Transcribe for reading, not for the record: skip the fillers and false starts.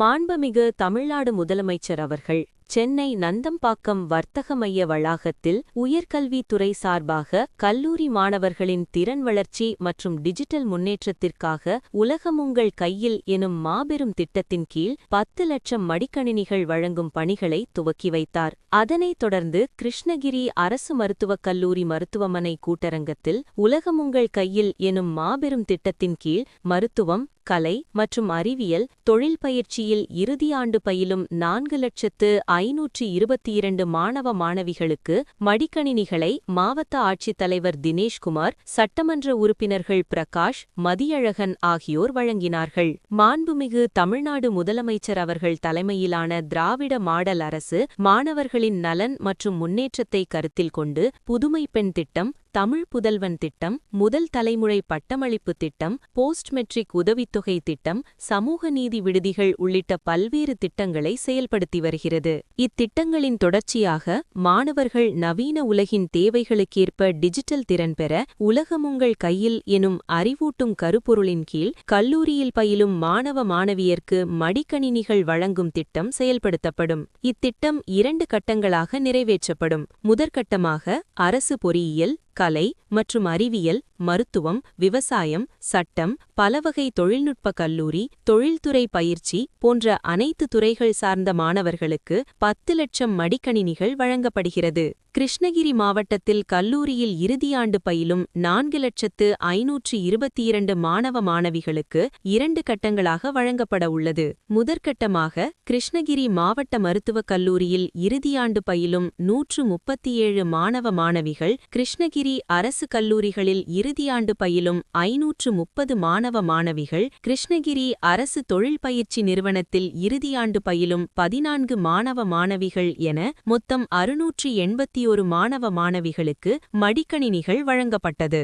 மாண்புமிகு தமிழ்நாடு முதலமைச்சர் அவர்கள் சென்னை நந்தம்பாக்கம் வர்த்தக மைய வளாகத்தில் உயர்கல்வித்துறை சார்பாக கல்லூரி மாணவர்களின் திறன் வளர்ச்சி மற்றும் டிஜிட்டல் முன்னேற்றத்திற்காக உலகமுங்கள் கையில் எனும் மாபெரும் திட்டத்தின் கீழ் 10 லட்சம் மடிக்கணினிகள் வழங்கும் பணிகளை துவக்கி வைத்தார். அதனைத் தொடர்ந்து கிருஷ்ணகிரி அரசு மருத்துவக் கல்லூரி மருத்துவமனை கூட்டரங்கத்தில் உலகமுங்கள் கையில் எனும் மாபெரும் திட்டத்தின் கீழ் மருத்துவம், கலை மற்றும் அறிவியல், தொழில் பயிற்சியில் இறுதியாண்டு பயிலும் 4,522 மாணவ மாணவிகளுக்கு மடிக்கணினிகளை மாவட்ட ஆட்சித்தலைவர் தினேஷ்குமார், சட்டமன்ற உறுப்பினர்கள் பிரகாஷ், மதியழகன் ஆகியோர் வழங்கினார்கள். மாண்புமிகு தமிழ்நாடு முதலமைச்சர் அவர்கள் தலைமையிலான திராவிட மாடல் அரசு மாணவர்களின் நலன் மற்றும் முன்னேற்றத்தை கருத்தில் கொண்டு புதுமை பெண் திட்டம், தமிழ் புதல்வன் திட்டம், முதல் தலைமுறை பட்டமளிப்பு திட்டம், போஸ்ட் மெட்ரிக் உதவித்தொகை திட்டம், சமூக நீதி விடுதிகள் உள்ளிட்ட பல்வேறு திட்டங்களை செயல்படுத்தி வருகிறது. இத்திட்டங்களின் தொடர்ச்சியாக மாணவர்கள் நவீன உலகின் தேவைகளுக்கேற்ப டிஜிட்டல் திறன் பெற உலகமுங்கள் கையில் எனும் அறிவூட்டும் கருப்பொருளின் கீழ் கல்லூரியில் பயிலும் மாணவ மாணவியர்க்கு மடிக்கணினிகள் வழங்கும் திட்டம் செயல்படுத்தப்படும். இத்திட்டம் 2 கட்டங்களாக நிறைவேற்றப்படும். முதற்கட்டமாக அரசு பொறியியல், கலை மற்றும் அறிவியல், மருத்துவம், விவசாயம், சட்டம், பலவகை தொழில்நுட்ப கல்லூரி, தொழில்துறை பயிற்சி போன்ற அனைத்து துறைகள் சார்ந்த மாணவர்களுக்கு 10 லட்சம் மடிக்கணினிகள் வழங்கப்படுகிறது. கிருஷ்ணகிரி மாவட்டத்தில் கல்லூரியில் இறுதியாண்டு பயிலும் 4,522 மாணவ மாணவிகளுக்கு 2 கட்டங்களாக வழங்கப்பட உள்ளது. முதற்கட்டமாக கிருஷ்ணகிரி மாவட்ட மருத்துவக் கல்லூரியில் இறுதியாண்டு பயிலும் 137 மாணவ மாணவிகள், கிருஷ்ணகிரி அரசு கல்லூரிகளில் இறுதியாண்டு பயிலும் 530 மாணவ மாணவிகள், கிருஷ்ணகிரி அரசு தொழில் பயிற்சி நிறுவனத்தில் இறுதியாண்டு பயிலும் 14 மாணவ மாணவிகள் என மொத்தம் 681 மாணவ மாணவிகளுக்கு மடிக்கணினிகள் வழங்கப்பட்டது.